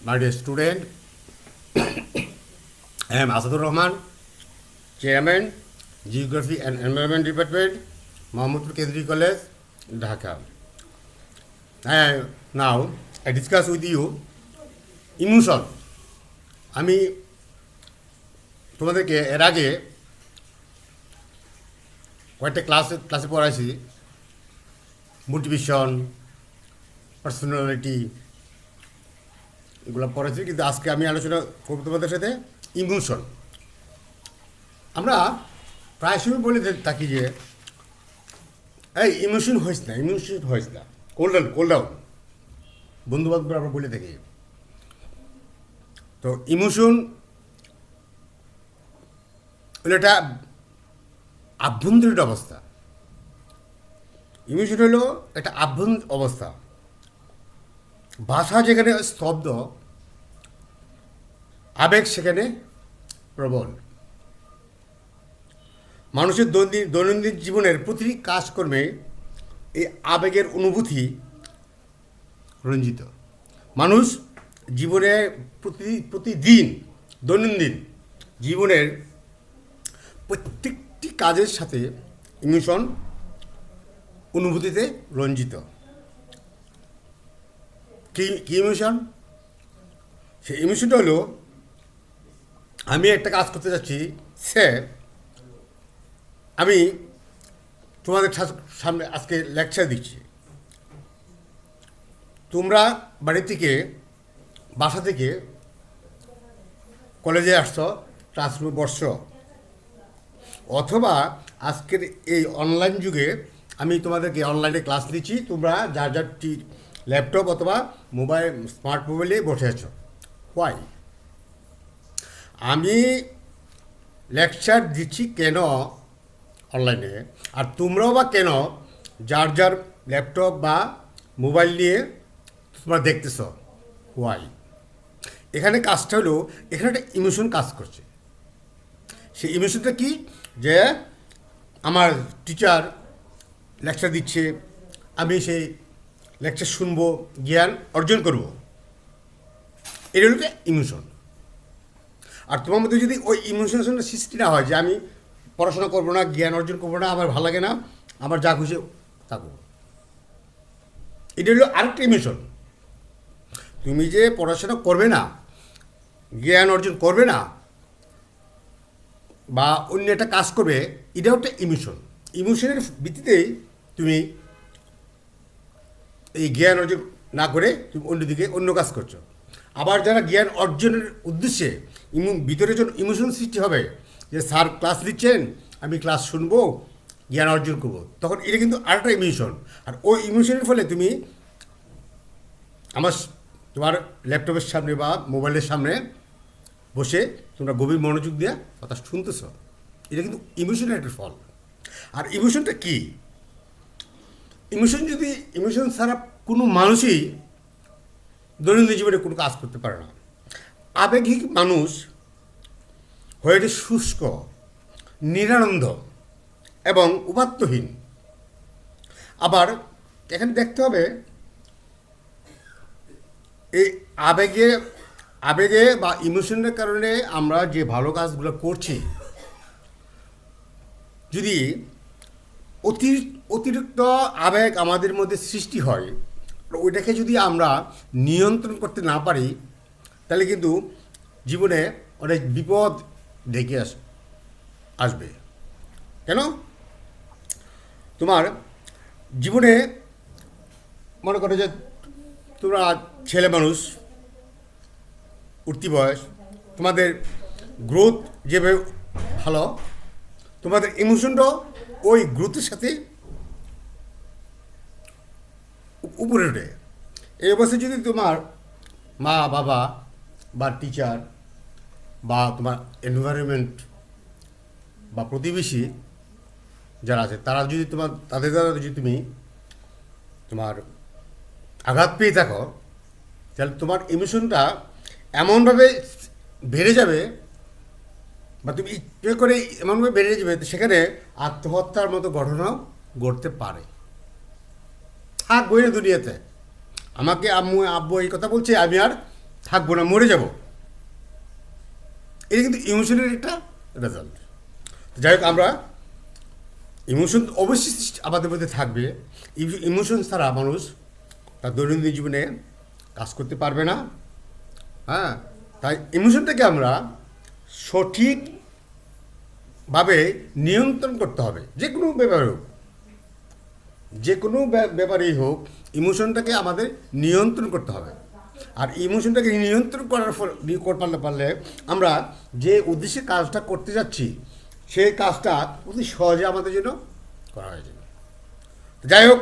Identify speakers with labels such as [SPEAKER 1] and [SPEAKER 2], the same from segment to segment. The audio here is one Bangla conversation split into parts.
[SPEAKER 1] My dear student, I am Asadur Rahman, Chairman, Geography and Environment Department, Mahmudpur Kendriya College, Dhaka. Now, I discuss with you emotion. আমি তোমাদেরকে এর আগে কয়েকটা ক্লাসে পড়াইছি মোটিভেশন, পার্সোনালিটি, এগুলো পড়েছি, কিন্তু আজকে আমি আলোচনা করব তোমাদের সাথে ইমোশন। আমরা প্রায় সময় বলে থাকি যে এই ইমোশন হয়েছ না, কোল ডাউন বন্ধু বান্ধবরা আমরা বলে থাকি। তো ইমোশন হলো একটা আভ্যন্তরীণ অবস্থা। ইমোশন হলো একটা আভ্যন্তরীণ অবস্থা। ভাষা যেখানে স্তব্ধ, আবেগ সেখানে প্রবল। মানুষের দৈনন্দিন জীবনের প্রতিটি কাজকর্মে এই আবেগের অনুভূতি রঞ্জিত। মানুষ জীবনে প্রতিদিন দৈনন্দিন জীবনের প্রত্যেকটি কাজের সাথে ইমোশন অনুভূতিতে রঞ্জিত। কি ইমোশন? সেই ইমোশনটা হলো, আমি একটা কাজ করতে যাচ্ছি, আমি তোমাদের সামনে আজকে লেকচার দিচ্ছি। তোমরা বাড়ি থেকে, বাসা থেকে কলেজে আসছো, ক্লাসরুমে বসছো, অথবা আজকের এই অনলাইন যুগে আমি তোমাদেরকে অনলাইনে ক্লাস দিচ্ছি, তোমরা যার যার ল্যাপটপ অথবা স্মার্ট মোবাইলে বসে আছো। হোয়াই? আমি লেকচার দিচ্ছি কেন অনলাইনে, আর তোমরাও বা কেন যার যার ল্যাপটপ বা মোবাইল নিয়ে তোমরা দেখতেছ? হোয়াই? এখানে কাজটা হলো, এখানে একটা ইমোশন কাজ করছে। সেই ইমোশনটা কি? যে আমার টিচার লেকচার দিচ্ছে, আমি সেই লেকচার শুনবো, জ্ঞান অর্জন করব। এটা হলো ইমোশন। আর তোমার মধ্যে যদি ওই ইমোশনের সৃষ্টি না হয়, যে আমি পড়াশোনা করবো না, জ্ঞান অর্জন করবো না, আমার ভালো লাগে না, আমার যা খুশি তা করবো, এটা হলো আরেকটা ইমোশন। তুমি যে পড়াশোনা করবে না, জ্ঞান অর্জন করবে না, বা অন্য একটা কাজ করবে, এটাও একটা ইমোশন। ইমোশনের ভিত্তিতেই তুমি এই জ্ঞান অর্জন না করে তুমি অন্যদিকে অন্য কাজ করছো। আবার যারা জ্ঞান অর্জনের উদ্দেশ্যে ভিতরে যখন ইমোশন সৃষ্টি হবে, যে স্যার ক্লাস দিচ্ছেন, আমি ক্লাস শুনবো, জ্ঞান অর্জন করবো, তখন এটা কিন্তু আরেকটা ইমোশন। আর ওই ইমোশনের ফলে তুমি তোমার ল্যাপটপের সামনে বা মোবাইলের সামনে বসে তোমরা গভীর মনোযোগ দিয়ে কথা শুনতেছ। এটা কিন্তু ইমোশনের একটা ফল। আর ইমোশনটা কি? ইমোশন ছাড়া কোনো মানুষই দৈনন্দিন জীবনে কোনো কাজ করতে পারে না। আবেগিক মানুষ হয়ে ওঠে শুষ্ক, নিরানন্দ এবং উপাত্তহীন। আবার এখানে দেখতে হবে, এই আবেগে বা ইমোশনের কারণে আমরা যে ভালো কাজগুলো করছি, যদি অতিরিক্ত আবেগ আমাদের মধ্যে সৃষ্টি হয়, ওইটাকে যদি আমরা নিয়ন্ত্রণ করতে না পারি, তাহলে কিন্তু জীবনে অনেক বিপদ ডেকে আসবে। কেন? তোমার জীবনে মনে করো যে তোমরা ছেলে মানুষ, উঠতি বয়স, তোমাদের গ্রোথ যেভাবে ভালো, তোমাদের ইমোশনটাও ওই গ্রোথের সাথে উপরে ওঠে। এই অবস্থায় যদি তোমার মা বাবা বা টিচার বা তোমার এনভায়রনমেন্ট বা প্রতিবেশী যারা আছে, তারা যদি তাদের দ্বারা যদি তুমি তোমার আঘাত পেয়ে থাকো, তাহলে তোমার ইমোশনটা এমনভাবে বেড়ে যাবে, বা তুমি ইচ্ছে করে এমনভাবে বেড়ে যাবে, সেখানে আত্মহত্যার মতো ঘটনাও ঘটতে পারে। থাকবই না দুনিয়াতে। আমাকে আব্বু এই কথা বলছে, আমি আর থাকবো না, মরে যাব। এটা কিন্তু ইমোশনের একটা রেজাল্ট। যাই হোক, আমরা ইমোশন অবশ্যই আমাদের মধ্যে থাকবে। ইমোশন ছাড়া মানুষ তার দৈনন্দিন জীবনে কাজ করতে পারবে না। হ্যাঁ, তাই ইমোশনটাকে আমরা সঠিকভাবে নিয়ন্ত্রণ করতে হবে। যে কোনো ব্যাপারে হোক, যে কোনো ব্যাপারেই হোক, ইমোশনটাকে আমাদের নিয়ন্ত্রণ করতে হবে। আর ইমোশনটাকে নিয়ন্ত্রণ পারলে আমরা যে উদ্দেশ্যে কাজটা করতে যাচ্ছি সেই কাজটা অতি সহজে আমাদের জন্য করা হয়ে যাবে। যাই হোক,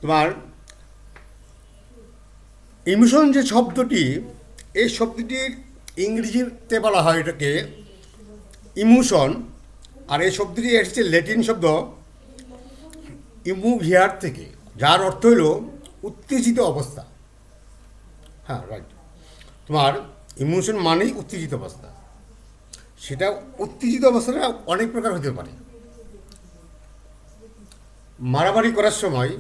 [SPEAKER 1] তোমার ইমোশন যে শব্দটি, এই শব্দটির ইংরেজিতে বলা হয় এটাকে ইমোশন। আর এই শব্দটি এসেছে ল্যাটিন শব্দ ইমুভিয়ার থেকে, যার অর্থ হইল উত্তেজিত অবস্থা। হ্যাঁ, রাইট। তোমার ইমোশন মানেই উত্তেজিত অবস্থা। সেটা উত্তেজিত অবস্থাটা অনেক প্রকার হতে পারে। মারামারি করার সময়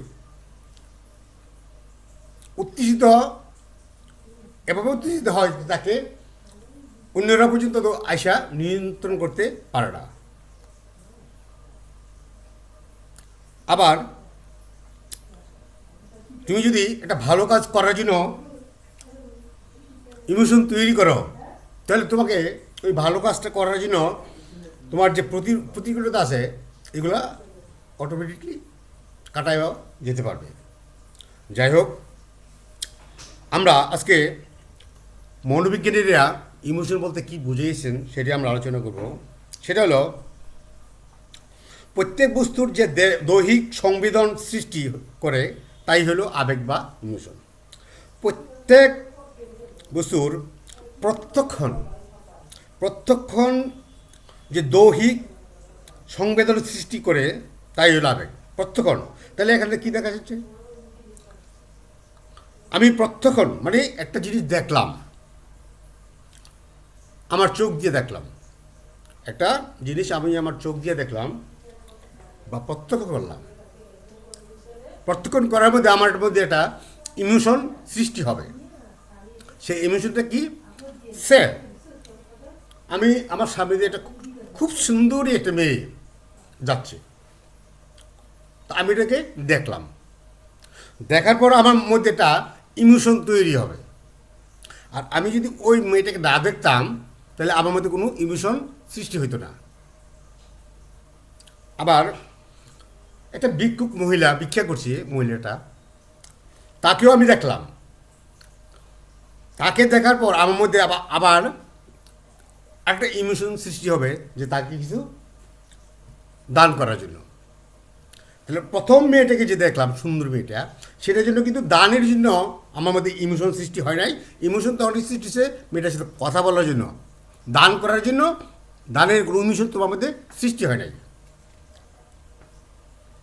[SPEAKER 1] উত্তেজিত, এভাবে উত্তেজিত হয় তাকে অন্যরা পর্যন্ত তো আশা নিয়ন্ত্রণ করতে পারে না। আবার তুমি যদি একটা ভালো কাজ করার জন্য ইমোশন তৈরি করো, তাহলে তোমাকে ওই ভালো কাজটা করার জন্য তোমার যে প্রতিকূলতা আছে এগুলা অটোমেটিকলি কাটায় যেতে পারবে। যাই হোক, আমরা আজকে মনোবিজ্ঞানীরা ইমোশন বলতে কী বুঝিয়েছেন সেটি আমরা আলোচনা করব। সেটা হলো প্রত্যেক বস্তুর যে দৈহিক সংবেদন সৃষ্টি করে তাই হলো আবেগ বা ইমোশন। প্রত্যেক বস্তুর প্রত্যক্ষণ যে দৈহিক সংবেদন সৃষ্টি করে তাই হলো আবেগ, প্রত্যক্ষণ। তাহলে এখানে কী দেখা যাচ্ছে? আমি প্রত্যক্ষণ মানে একটা জিনিস দেখলাম, আমার চোখ দিয়ে দেখলাম একটা জিনিস, আমি আমার চোখ দিয়ে দেখলাম বা প্রত্যক্ষ করলাম। প্রত্যক্ষণ করার মধ্যে আমার মধ্যে একটা ইমোশন সৃষ্টি হবে। সেই ইমোশনটা কি? সে আমি আমার সামনে দিয়ে একটা খুব সুন্দরী একটা মেয়ে যাচ্ছে, তো আমি এটাকে দেখলাম। দেখার পর আমার মধ্যে একটা ইমোশন তৈরি হবে। আর আমি যদি ওই মেয়েটাকে না দেখতাম তাহলে আমার মধ্যে কোনো ইমোশন সৃষ্টি হইতো না। আবার একটা ভিক্ষুক মহিলা ভিক্ষা করছে, মহিলাটা, তাকেও আমি দেখলাম। তাকে দেখার পর আমার মধ্যে আবার একটা ইমোশন সৃষ্টি হবে যে তাকে কিছু দান করার জন্য। তাহলে প্রথম মেয়েটাকে যে দেখলাম, সুন্দর মেয়েটা, সেটার জন্য কিন্তু দানের জন্য আমার মধ্যে ইমোশন সৃষ্টি হয় নাই। ইমোশন তখন সৃষ্টি হচ্ছে মেয়েটার সাথে কথা বলার জন্য, দান করার জন্য। দানের কোনো ইমোশন তোমার মধ্যে সৃষ্টি হয় নাই।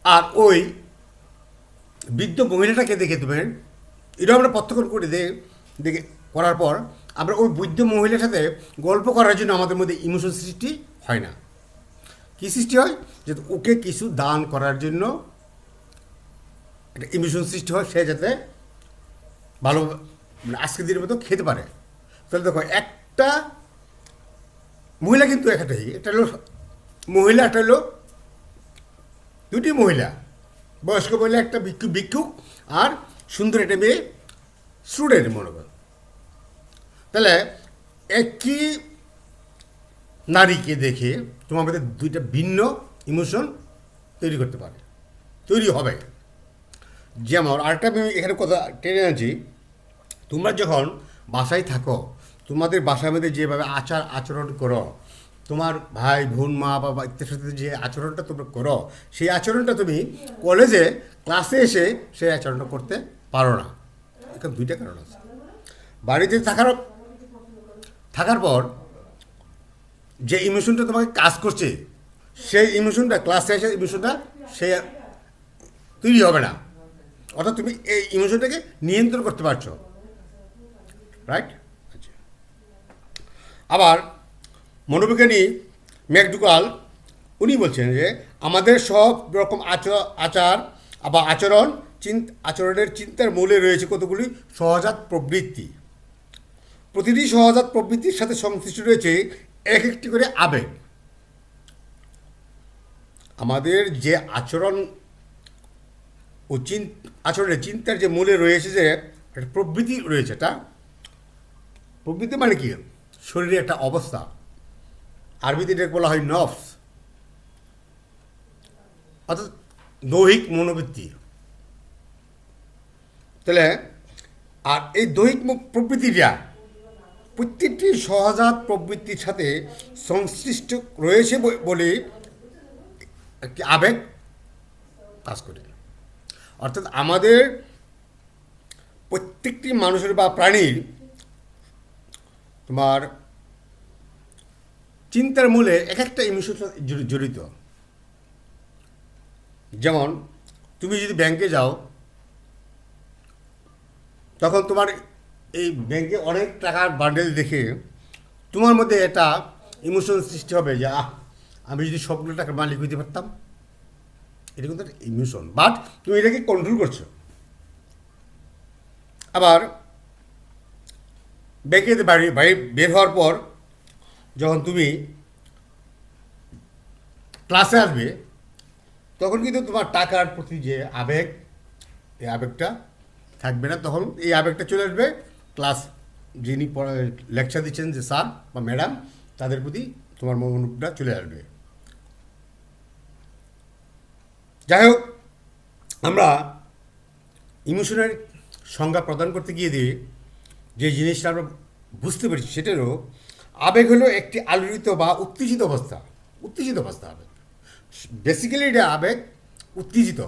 [SPEAKER 1] আর ওই বৃদ্ধ মহিলাটাকে দেখে তুমি এটা আমরা প্রত্যক্ষ করে দেখে করার পর আমরা ওই বৃদ্ধ মহিলার সাথে গল্প করার জন্য আমাদের মধ্যে ইমোশন সৃষ্টি হয় না। কী সৃষ্টি হয়? যে ওকে কিছু দান করার জন্য একটা ইমোশন সৃষ্টি হয়, সে যাতে ভালো মানে আজকের দিনের মতো খেতে পারে। তাহলে দেখো, একটা মহিলা কিন্তু একটাই, একটা হলো মহিলা, একটা হলো দুটি মহিলা, বয়স্ক মহিলা একটা ভিক্ষুক আর সুন্দর একটা মেয়ে স্টুডেন্ট মনে কর। তাহলে একই নারীকে দেখে তোমার মধ্যে দুইটা ভিন্ন ইমোশন তৈরি করতে পারে, তৈরি হবে। যেমন আরেকটা আমি এখানে কথা টেনে আনছি, তোমরা যখন বাসায় থাকো, তোমাদের বাসার মধ্যে যেভাবে আচরণ করো, তোমার ভাই বোন মা বাবা ইত্যাদির সাথে যে আচরণটা তোমরা করো, সেই আচরণটা তুমি কলেজে ক্লাসে এসে সেই আচরণটা করতে পারো না। এখানে দুইটা কারণ আছে। বাড়িতে থাকার পর যে ইমোশনটা তোমাকে কাজ করছে, সেই ইমোশনটা ক্লাসে এসে ইমোশনটা সে তৈরি হবে না। অর্থাৎ তুমি এই ইমোশনটাকে নিয়ন্ত্রণ করতে পারছো, রাইট? আচ্ছা, আবার মনোবিজ্ঞানী ম্যাকডুগাল উনি বলছেন যে আমাদের সব রকম আচরণের চিন্তার মূলে রয়েছে কতগুলি সহজাত প্রবৃত্তি। প্রতিটি সহজাত প্রবৃত্তির সাথে সংশ্লিষ্ট রয়েছে এক একটি করে আবেগ। আমাদের যে আচরণ ও আচরণের চিন্তার যে মূলে রয়েছে যে একটা প্রবৃত্তি রয়েছে, এটা প্রবৃত্তি মানে কি? শরীরে একটা অবস্থা, আরবিতে এটাকে বলা হয় নফস, অর্থাৎ দৈহিক মনোবৃত্তি। তাহলে আর এই দৈহিক প্রবৃত্তিটা প্রত্যেকটি সহজাত প্রবৃত্তির সাথে সংশ্লিষ্ট রয়েছে বলে একটি আবেগ কাজ করে। অর্থাৎ আমাদের প্রত্যেকটি মানুষের বা প্রাণীর তোমার চিন্তার মূলে এক একটা ইমোশন জড়িত। যেমন তুমি যদি ব্যাংকে যাও, তখন তোমার এই ব্যাংকে অনেক টাকার বান্ডেল দেখে তোমার মধ্যে একটা ইমোশন সৃষ্টি হবে যে আমি যদি সবগুলো টাকার মালিক হইতে পারতাম। এটা কিন্তু একটা ইমোশন, বাট তুমি এটাকে কন্ট্রোল করছো। আবার ব্যাংকে বাড়ি বের হওয়ার পর যখন তুমি ক্লাসে আসবে, তখন কিন্তু তোমার টাকার প্রতি যে আবেগ, এই আবেগটা থাকবে না। তখন এই আবেগটা চলে আসবে ক্লাস যিনি লেকচার দিচ্ছেন যে স্যার বা ম্যাডাম, তাদের প্রতি তোমার মনোভাবটা চলে আসবে। যাই হোক, আমরা ইমোশনের সংজ্ঞা প্রদান করতে গিয়ে দিয়ে যে জিনিসটা আমরা বুঝতে পেরেছি সেটারও আবেগ হলো একটি আলোড়িত বা উত্তেজিত অবস্থা। উত্তেজিত অবস্থা আবেগ, বেসিক্যালি এটা আবেগ উত্তেজিত,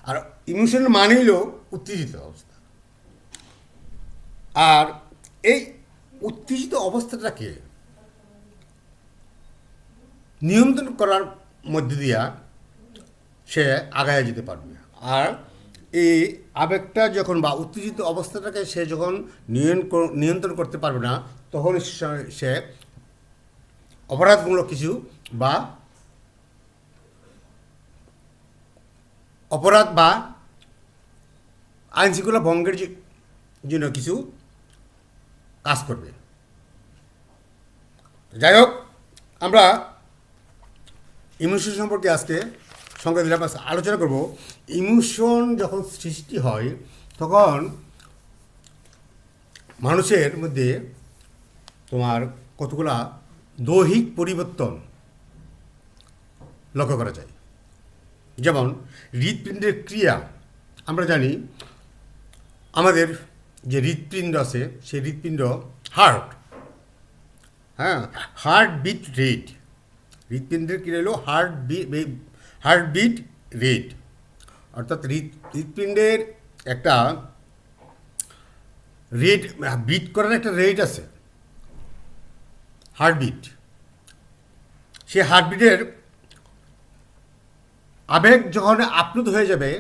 [SPEAKER 1] আর ইমোশন মানে হলো উত্তেজিত অবস্থা। আর এই উত্তেজিত অবস্থাটাকে নিয়ন্ত্রণ করার মধ্যে দিয়া সে আগায় যেতে পারবে। আর এই আবেগটা যখন বা উত্তেজিত অবস্থাটাকে সে যখন নিয়ন্ত্রণ করতে পারবে না, তখন সে অপরাধমূলক কিছু বা অপরাধ বা আইনশৃঙ্খলা ভঙ্গের জন্য কিছু কাজ করবে। যাই হোক, আমরা ইমোশন সম্পর্কে আজকে সংজ্ঞা দিলাম, আলোচনা করব। ইমোশন যখন সৃষ্টি হয় তখন মানুষের মধ্যে তোমার কতগুলা দৈহিক পরিবর্তন লক্ষ্য করা যায়। যেমন হৃৎপিণ্ডের ক্রিয়া, আমরা জানি আমাদের যে হৃৎপিণ্ড আছে সেই হৃৎপিণ্ড হার্ট, হার্টবিট রেট, হৃৎপিণ্ডের ক্রিয়া হলো হার্টবিট রেট। অর্থাৎ হৃৎপিণ্ডের একটা রেট, বিট করার একটা রেট আছে, হার্টবিট। সেই হার্টবিটের আবেগ যখন আপ্লুত হয়ে যাবে,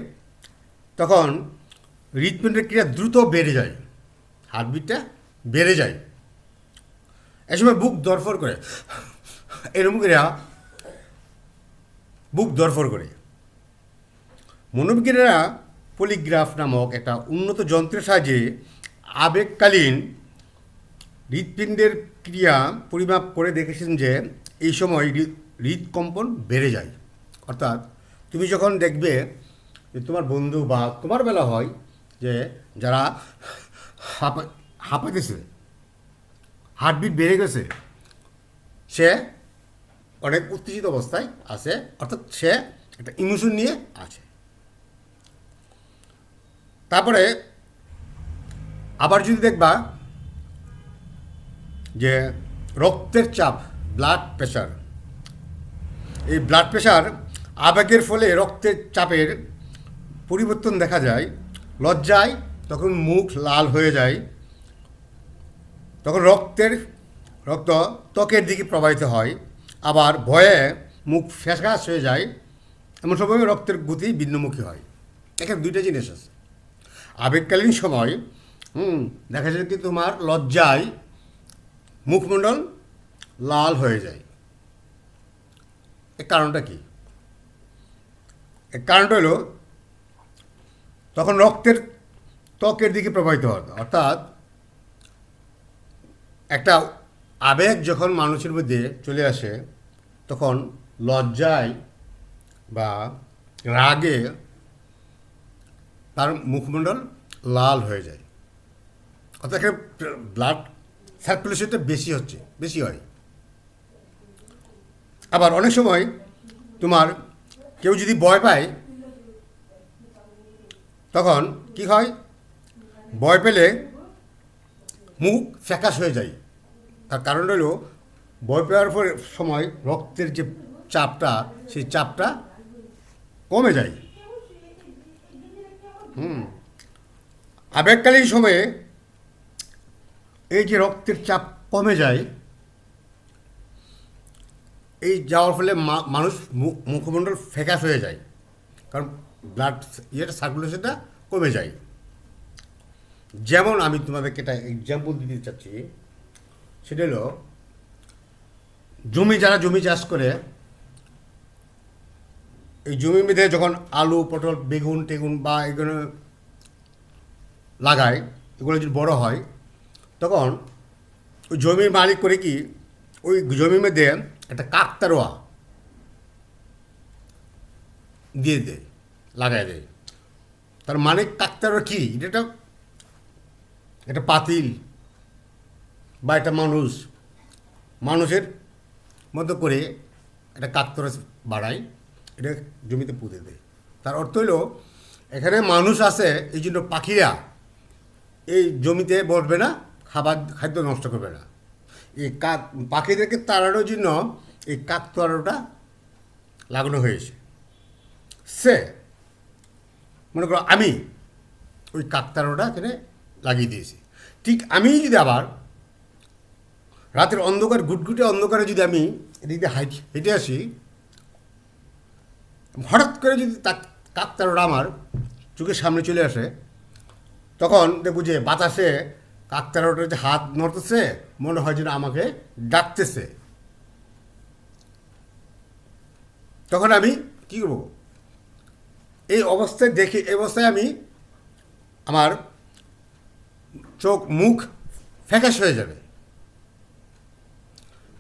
[SPEAKER 1] তখন হৃৎপিণ্ডের ক্রিয়া দ্রুত বেড়ে যায়, হার্টবিটটা বেড়ে যায়। এ সময় বুক দরফর করে, এরকম করে বুক দরফর করে। মনোবিজ্ঞানীরা পলিগ্রাফ নামক একটা উন্নত যন্ত্রের সাহায্যে আবেগকালীন হৃৎপিণ্ডের ক্রিয়া পরিমাপ করে দেখেছেন যে এই সময় হৃদকম্পন বেড়ে যায়। অর্থাৎ তুমি যখন দেখবে যে তোমার বন্ধু বা তোমার বেলা হয় যে যারা হাঁপাইতেছে, হার্টবিট বেড়ে গেছে, সে অনেক উত্তেজিত অবস্থায় আছে, অর্থাৎ সে একটা ইমোশন নিয়ে আছে। তারপরে আবার যদি দেখবা যে রক্তের চাপ, ব্লাড প্রেশার, এই ব্লাড প্রেশার আবেগের ফলে রক্তের চাপের পরিবর্তন দেখা যায়। লজ্জায় তখন মুখ লাল হয়ে যায়, তখন রক্ত ত্বকের দিকে প্রবাহিত হয়। আবার ভয়ে মুখ ফ্যাকাশ হয়ে যায়, এমন সময় রক্তের গতি ভিন্নমুখী হয়। এখানে দুইটা জিনিস আছে। আবেগকালীন সময় দেখা যায় কি তোমার লজ্জায় মুখমণ্ডল লাল হয়ে যায়। এর কারণটা কি? এর কারণটা হলো তখন রক্তের ত্বকের দিকে প্রবাহিত হয়, অর্থাৎ একটা আবেগ যখন মানুষের মধ্যে চলে আসে তখন লজ্জায় বা রাগে তার মুখমণ্ডল লাল হয়ে যায়, অর্থাৎ এখানে ব্লাড সার্কুলেশনটা বেশি হয়। আবার অনেক সময় তোমার কেউ যদি ভয় পায় তখন কি হয়, ভয় পেলে মুখ ফ্যাকাশ হয়ে যায়। তার কারণ হলো ভয় পাওয়ার সময় রক্তের যে চাপটা সেই চাপটা কমে যায়। আবেগকালীন সময়ে এই যে রক্তের চাপ কমে যায়, এই যাওয়ার ফলে মানুষ মুখমণ্ডল ফ্যাকাশ হয়ে যায়, কারণ ব্লাড সার্কুলেশনটা কমে যায়। যেমন আমি তোমাদেরকে একটা এক্সাম্পল দিতে চাচ্ছি, সেটা হলো যারা জমি চাষ করে, এই জমির মধ্যে যখন আলু, পটল, বেগুন টেগুন বা এগুলো লাগায়, এগুলো যদি বড় হয় তখন ওই জমির মালিক করে কি ওই জমির মধ্যে একটা কাকতারোয়া দিয়ে দেয়, লাগাই দেয়। তার মানে কাকতারোয়া কি, এটা একটা পাতিল বা একটা মানুষের মতো করে একটা কাকতারোয়া বাড়ায়, এটা জমিতে পুঁতে দেয়। তার অর্থ হলো এখানে মানুষ আছে, এই জন্য পাখিরা এই জমিতে বসবে না, খাদ্য নষ্ট করবে না। এই পাখিদেরকে তাড়ানোর জন্য এই কাকতারোয়াটা লাগানো হয়েছে। সে মনে করো আমি ওই কাকতারোয়াটা এখানে লাগিয়ে দিয়েছি। ঠিক আমি যদি আবার রাতের অন্ধকার, গুটগুটে অন্ধকারে যদি আমি এদিকে হেঁটে আসি, হঠাৎ করে যদি কাকতারোয়াটা আমার চোখের সামনে চলে আসে, তখন দেখবো যে বাতাসে কাকতারোয়াটার যে হাত নড়তেছে, মনে হয় যেন আমাকে ডাকতেছে। তখন আমি কী করবো, এই অবস্থায় আমি আমার চোখ মুখ ফ্যাকাশ হয়ে যাবে,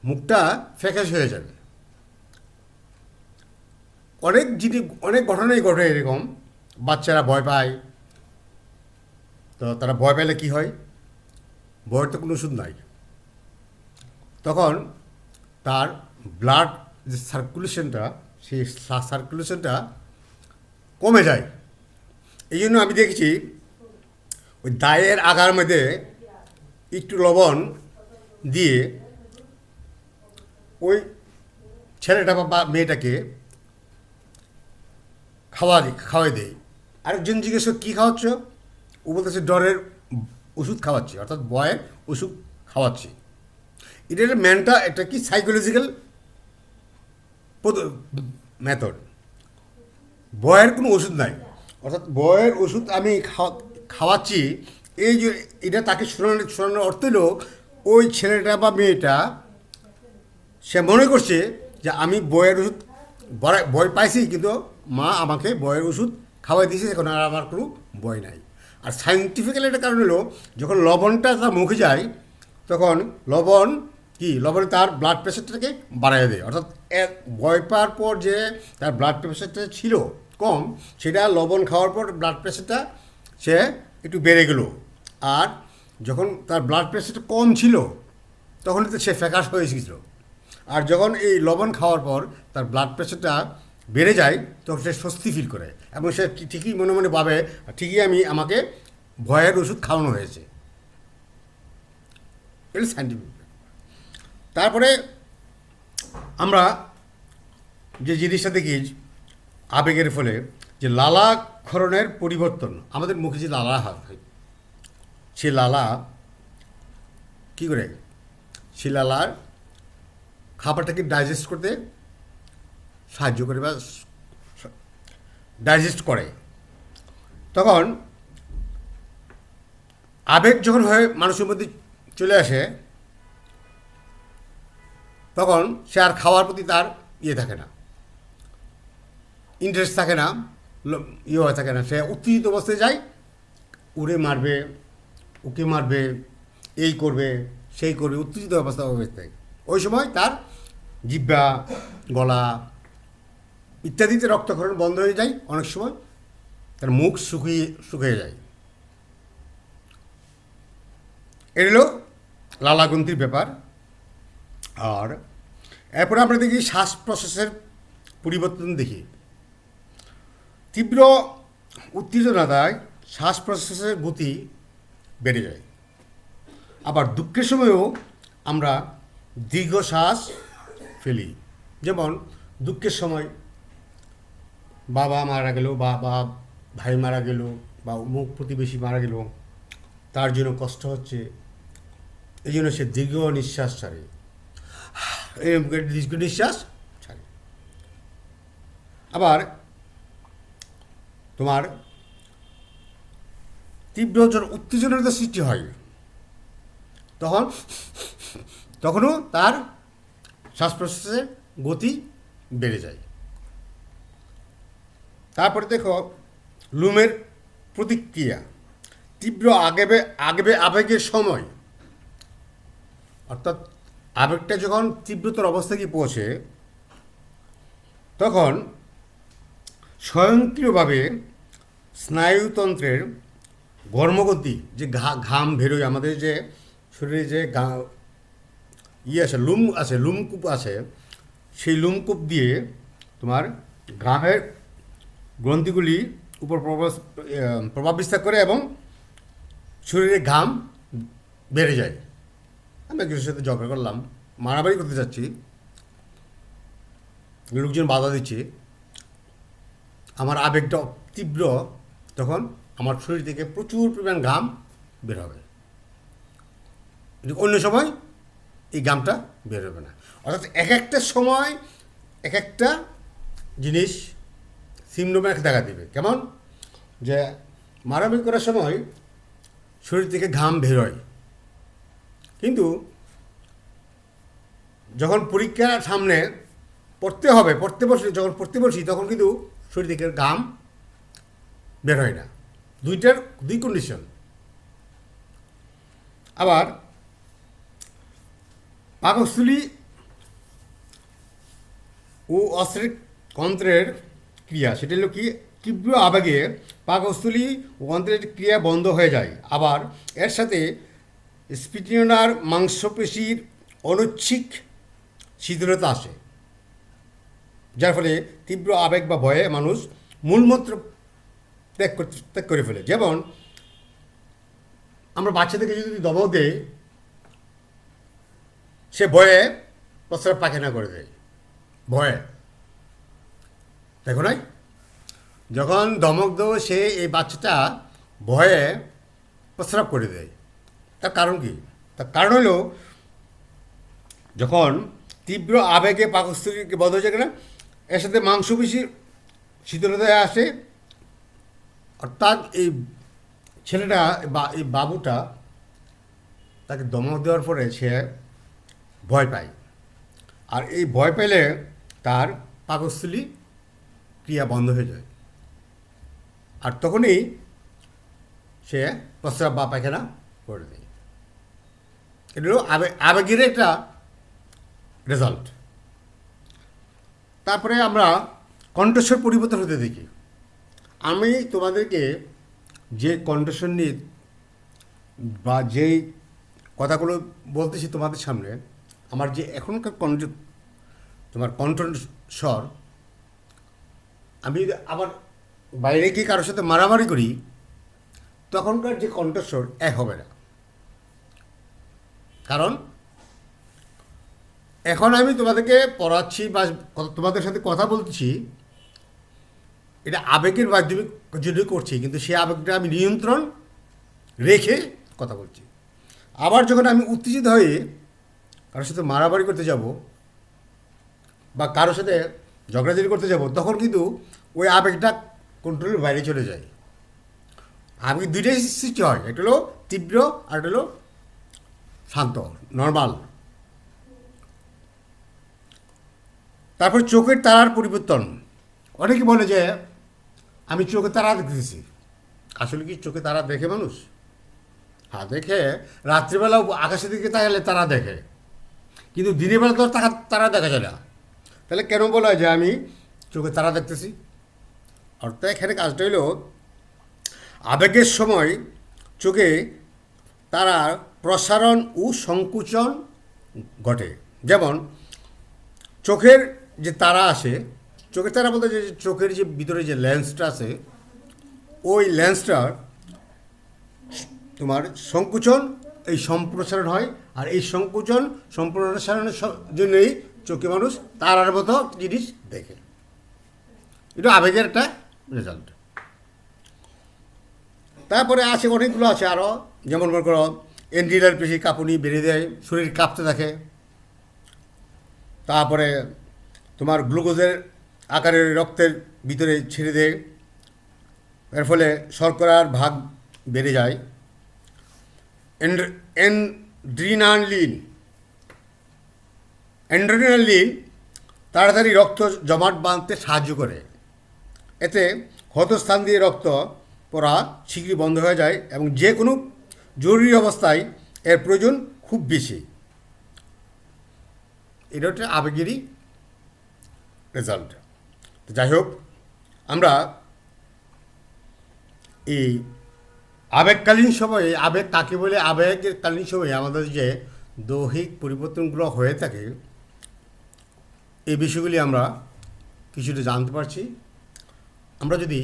[SPEAKER 1] মুখটা ফ্যাকাশ হয়ে যাবে। অনেক ঘটনাই ঘটে এরকম। বাচ্চারা ভয় পায়, তো তারা ভয় পেলে কী হয়, ভয়ের তো কোনো ওষুধ নাই, তখন তার ব্লাড যে সার্কুলেশনটা, সেই সার্কুলেশনটা কমে যায়। এই জন্য আমি দেখেছি ওই দায়ের আগার মধ্যে একটু লবণ দিয়ে ওই ছেলেটা বা মেয়েটাকে খাওয়াই দেয়। আরেকজন জিজ্ঞেস কী খাওয়াচ্ছ, ও বলতেছে ডরের ওষুধ খাওয়াচ্ছি, অর্থাৎ ভয়ের ওষুধ খাওয়াচ্ছি। এটা কি সাইকোলজিক্যাল মেথড। ভয়ের কোনো ওষুধ নাই, অর্থাৎ ভয়ের ওষুধ আমি খাওয়াচ্ছি, এই যে এটা তাকে শোনানোর অর্থ হলো ওই ছেলেটা বা মেয়েটা সে মনে করছে যে আমি ভয়ের ওষুধ ভয় পাইছি, কিন্তু মা আমাকে ভয়ের ওষুধ খাওয়াই দিয়েছে, এখন আর আমার কোনো ভয় নাই। আর সায়েন্টিফিক্যালি একটা কারণ হলো যখন লবণটা তার মুখে যায়, তখন লবণ তার ব্লাড প্রেশারটাকে বাড়াই দেয়। অর্থাৎ ভয় পাওয়ার পর যে তার ব্লাড প্রেশারটা ছিল কম, সেটা লবণ খাওয়ার পর ব্লাড প্রেশারটা সে একটু বেড়ে গেল। আর যখন তার ব্লাড প্রেশারটা কম ছিল তখন তো সে ফ্যাকাশ হয়ে গেছিল। আর যখন এই লবণ খাওয়ার পর তার ব্লাড প্রেশারটা বেড়ে যায়, তখন সে স্বস্তি ফিল করে এবং সে ঠিকই মনে মনে ভাবে ঠিকই আমাকে ভয়ের ওষুধ খাওয়ানো হয়েছে। এটা সাইন্টিফিক। তারপরে আমরা যে জিনিসটা দেখি আবেগের ফলে যে লালাক্ষরণের পরিবর্তন, আমাদের মুখে যে লালা হয়, সে লালা কী করে, সে লালার খাবারটাকে ডাইজেস্ট করতে সাহায্য করে বা ডাইজেস্ট করে। তখন আবেগ যখন হয়ে মানুষের মধ্যে চলে আসে, তখন সে আর খাওয়ার প্রতি তার থাকে না, ইন্টারেস্ট থাকে না, হয়ে থাকে না। সে উত্তেজিত অবস্থায় যায়, উড়ে মারবে, ওকে মারবে, এই করবে, সেই করবে, উত্তেজিত অবস্থায় ওই সময় তার জিহ্বা, গলা ইত্যাদিতে রক্তক্ষরণ বন্ধ হয়ে যায়, অনেক সময় তার মুখ শুকিয়ে যায়। এ হলো লালাগ্রন্থির ব্যাপার। আর এরপরে আমরা দেখি শ্বাস প্রশ্বাসের পরিবর্তন দেখি। তীব্র উত্তেজনায় শ্বাস প্রশ্বাসের গতি বেড়ে যায়। আবার দুঃখের সময়ও আমরা দীর্ঘশ্বাস ফেলি। যেমন দুঃখের সময় বাবা মারা গেল, বা ভাই মারা গেল, বা অমুক প্রতিবেশী মারা গেল, তার জন্য কষ্ট হচ্ছে, এই জন্য সে দীর্ঘ নিঃশ্বাস ছাড়ে, দীর্ঘ নিঃশ্বাস ছাড়ে। আবার তোমার তীব্র উত্তেজনার সৃষ্টি হয়, তখনও তার শ্বাস প্রশ্বাসের গতি বেড়ে যায়। তারপরে দেখো লুমের প্রতিক্রিয়া। তীব্র আবেগের সময়, অর্থাৎ আবেগটা যখন তীব্রতর অবস্থায় গিয়ে পৌঁছে, তখন স্বয়ংক্রিয়ভাবে স্নায়ুতন্ত্রের ঘর্মগতি, যে ঘাম বেরোয় আমাদের, যে শরীরে যে আছে লুমকূপ আছে, সেই লুমকূপ দিয়ে তোমার ঘামের গ্রন্থিগুলি উপর প্রভাব বিস্তার করে এবং শরীরে ঘাম বেড়ে যায়। আমি একজনের সাথে ঝগড়া করলাম, মারামারি করতে যাচ্ছি, লোকজন বাধা দিচ্ছে, আমার আবেগটা তীব্র, তখন আমার শরীর থেকে প্রচুর পরিমাণ ঘাম বের হবে। অন্য সময় এই ঘামটা বের হবে না। অর্থাৎ এক একটা সময় এক একটা জিনিস সিমটমে দেখা দিবে। কেমন? যে মারামারি করার সময় শরীর থেকে ঘাম বের হয়, কিন্তু যখন পরীক্ষার সামনে পড়তে বসি তখন কিন্তু শরীর থেকে ঘাম বের হয় না। দুই কন্ডিশন। আবার পাকস্থলী ও অশ্রিক অন্ত্রের ক্রিয়া, সেটা হলো কি, তীব্র আবেগে পাকস্থলী ও অন্ত্রের ক্রিয়া বন্ধ হয়ে যায়। আবার এর সাথে স্পিটিনার মাংসপেশির অনৈচ্ছিক শিথিলতা আসে, যার ফলে তীব্র আবেগ বা ভয়ে মানুষ মূলমন্ত্র ত্যাগ করে ফেলে। যেমন আমরা বাচ্চাদেরকে যদি দমক দেই, সে ভয়ে প্রস্রাব পায়খানা করে দেয়, ভয়ে। দেখো নাই, যখন দমক দেবো সে এই বাচ্চাটা ভয়ে প্রস্রাব করে দেয়। তার কারণ কি? তার কারণ হলো যখন তীব্র আবেগে পাকস্থলীকে বন্ধ হয়ে যায় না, এর সাথে মাংসপেশির শীতলতায় আসে, অর্থাৎ এই ছেলেটা বা এই বাবুটা, তাকে দমক দেওয়ার পরে সে ভয় পায়। আর এই ভয় পেলে তার পাকস্থলী ক্রিয়া বন্ধ হয়ে যায়, আর তখনই সে প্রস্রাব বা পায়খানা করে দেয়। এটা হলো আবেগের একটা রেজাল্ট। তারপরে আমরা কণ্ঠস্বর পরিবর্তন হতে দেখি। আমি তোমাদেরকে যে কণ্ঠস্বর নিয়ে বা যেই কথাগুলো বলতেছি তোমাদের সামনে, আমার যে এখনকার তোমার কণ্ঠস্বর, আমি যদি আবার বাইরে গিয়ে কারোর সাথে মারামারি করি, তখনকার যে কণ্ঠস্বর এক হবে না। কারণ এখন আমি তোমাদেরকে পড়াচ্ছি বা তোমাদের সাথে কথা বলতেছি, এটা আবেগের মাধ্যমে যদি করছি, কিন্তু সেই আবেগটা আমি নিয়ন্ত্রণ রেখে কথা বলছি। আবার যখন আমি উত্তেজিত হয়ে কারোর সাথে মারামারি করতে যাব বা কারোর সাথে ঝগড়াঝাড়ি করতে যাব, তখন কিন্তু ওই আবেগটা কন্ট্রোলের বাইরে চলে যায়। আবেগ দুইটাই সৃষ্টি হয়, একটা হলো তীব্র আর একটা হলো শান্ত, নর্মাল। তারপর চোখের তারার পরিবর্তন। অনেকে বলে যে আমি চোখে তারা দেখতেছি। আসলে কি চোখে তারা দেখে মানুষ? হ্যাঁ দেখে, রাত্রিবেলা আকাশের দিকে তাকালে তারা দেখে, কিন্তু দিনের বেলা তো তারা দেখা যায় না। তাহলে কেন বলা হয় যে আমি চোখে তারা দেখতেছি? অর্থাৎ এখানে কাজটা হলো আবেগের সময় চোখে তারার প্রসারণ ও সংকুচন ঘটে। যেমন চোখের যে তারা আসে, চোখের তারা বলতে যে চোখের যে ভিতরে যে লেন্সটা আছে, ওই লেন্সটার তোমার সংকুচন এই সম্প্রসারণ হয়, আর এই সংকুচন সম্প্রসারণের জন্যই চোখে মানুষ তারার মতো জিনিস দেখে। এটা আবেগের একটা রেজাল্ট। তারপরে আছে অনেকগুলো আছে আরও, যেমন মনে করো এন্ড্রিলার পেশি কাঁপুনি বেড়ে দেয়, শরীর কাঁপতে থাকে। তারপরে তোমার গ্লুকোজের আকারে রক্তের ভিতরে ছেড়ে দেয়, এর ফলে শর্করার ভাগ বেড়ে যায়। অ্যাড্রিনালিন অ্যাড্রিনালিন তাড়াতাড়ি রক্ত জমাট বাঁধতে সাহায্য করে। এতে ক্ষতস্থান দিয়ে রক্ত পড়া শীঘ্রই বন্ধ হয়ে যায় এবং যে কোনো জরুরি অবস্থায় এর প্রয়োজন খুব বেশি। এটা হচ্ছে আবেগেরই রেজাল্ট। তো যাই হোক, আমরা এই আবেগকালীন সময়ে, আবেগ কাকে বলে, আবেগের কালীন সময়ে আমাদের যে দৈহিক পরিবর্তনগুলো হয়ে থাকে, এই বিষয়গুলি আমরা কিছুটা জানতে পারছি। আমরা যদি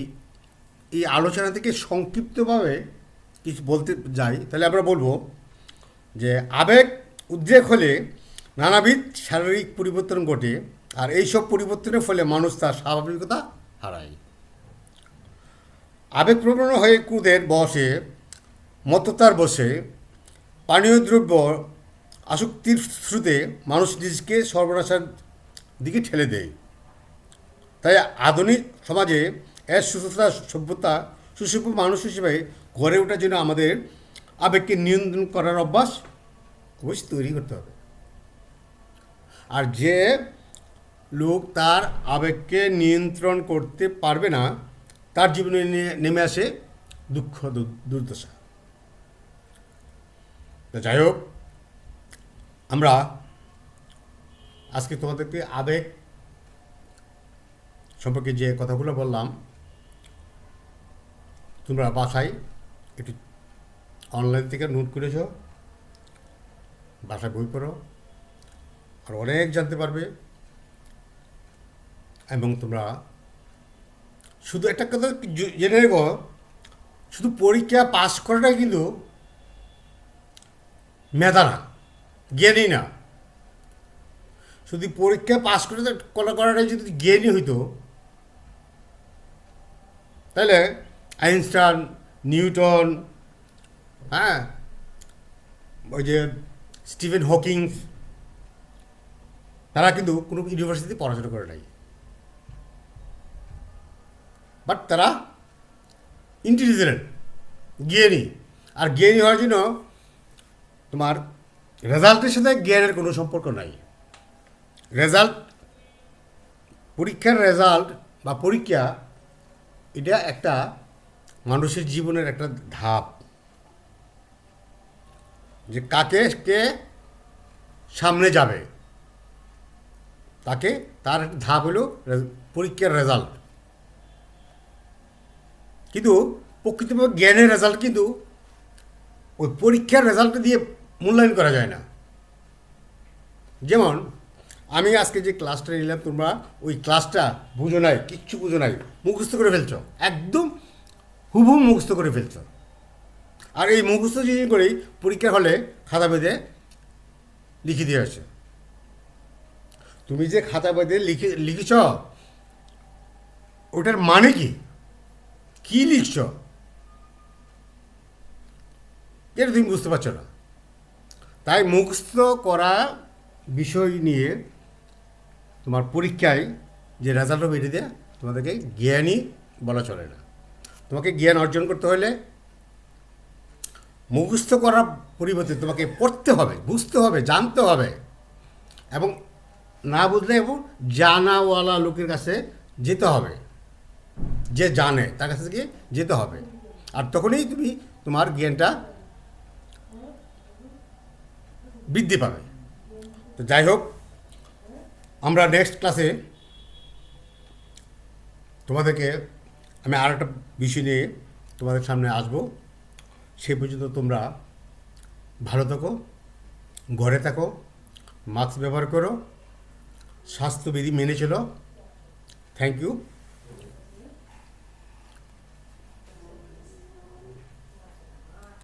[SPEAKER 1] এই আলোচনা থেকে সংক্ষিপ্তভাবে কিছু বলতে যাই, তাহলে আমরা বলবো যে আবেগ উদ্রেক হলে নানাবিধ শারীরিক পরিবর্তন ঘটে, আর এইসব পরিবর্তনের ফলে মানুষ তার স্বাভাবিকতা হারায়। আবেগপ্রবণ হয়ে ক্রোধের বশে, মত্ততার বশে, পানীয় দ্রব্য আসক্তির স্রোতে মানুষ নিজকে সর্বনাশের দিকে ঠেলে দেয়। তাই আধুনিক সমাজে এর সুস্থতা সভ্যতা সুসভ্য মানুষ হিসেবে গড়ে ওঠার জন্য আমাদের আবেগকে নিয়ন্ত্রণ করার অভ্যাস অবশ্যই তৈরি করতে হবে। আর যে লোক তার আবেগকে নিয়ন্ত্রণ করতে পারবে না, তার জীবনে নেমে আসে দুঃখ দুর্দশা। তো যাই হোক, আমরা আজকে তোমাদেরকে আবেগ সম্পর্কে যে কথাগুলো বললাম, তোমরা বাসায় একটু অনলাইন থেকে নোট করেছ, বাসায় বই পড়ো, আর অনেক জানতে পারবে। এবং তোমরা শুধু একটা কথা জেনে রেখো, শুধু পরীক্ষা পাস করাটাই কিন্তু মেধা না, জ্ঞানই না। শুধু পরীক্ষা পাস করাটাই যদি জ্ঞানই হইতো, তাহলে আইনস্টাইন, নিউটন, হ্যাঁ, ওই যে স্টিফেন হকিং, তারা কিন্তু কোনো ইউনিভার্সিটিতে পড়াশোনা করে নাই, বাট তারা ইন্টেলিজেন্ট, জ্ঞানী। আর জ্ঞানী হওয়ার জন্য তোমার রেজাল্টের সাথে জ্ঞানের কোনো সম্পর্ক নাই। রেজাল্ট, পরীক্ষার রেজাল্ট বা পরীক্ষা, এটা একটা মানুষের জীবনের একটা ধাপ, যে কাকে কে সামনে যাবে, তাকে তার একটা ধাপ হলো পরীক্ষার রেজাল্ট। কিন্তু প্রকৃতভাবে জ্ঞানের রেজাল্ট কিন্তু ওই পরীক্ষার রেজাল্ট দিয়ে মূল্যায়ন করা যায় না। যেমন আমি আজকে যে ক্লাসটা নিলাম, তোমরা ওই ক্লাসটা বুঝো নাই, কিচ্ছু বুঝো নাই, মুখস্থ করে ফেলছো, একদম হুবহু মুখস্থ করে ফেলছো। আর এই মুখস্থ জিনিস করেই পরীক্ষার হলে খাতা বেঁধে লিখে দিয়ে আসছে। তুমি যে খাতা বেঁধে লিখেছ, ওটার মানে কি, কী লিখছ, এটা তুমি বুঝতে পারছো না। তাই মুখস্থ করা বিষয় নিয়ে তোমার পরীক্ষায় যে রেজাল্টও বেরিয়ে দেয়, তোমাদেরকে জ্ঞানী বলা চলে না। তোমাকে জ্ঞান অর্জন করতে হলে মুখস্থ করার পরিবর্তে তোমাকে পড়তে হবে, বুঝতে হবে, জানতে হবে, এবং না বুঝলে এবং জানাওয়ালা লোকের কাছে যেতে হবে, যে জানে তার কাছে গিয়ে যেতে হবে। আর তখনই তুমি তোমার জ্ঞানটা বৃদ্ধি পাবে। তো যাই হোক, আমরা নেক্সট ক্লাসে তোমাদেরকে আমি আর একটা বিষয় নিয়ে তোমাদের সামনে আসবো। সেই পর্যন্ত তোমরা ভালো থাকো, ঘরে থাকো, মাস্ক ব্যবহার করো, স্বাস্থ্যবিধি মেনে চলো। Thank you.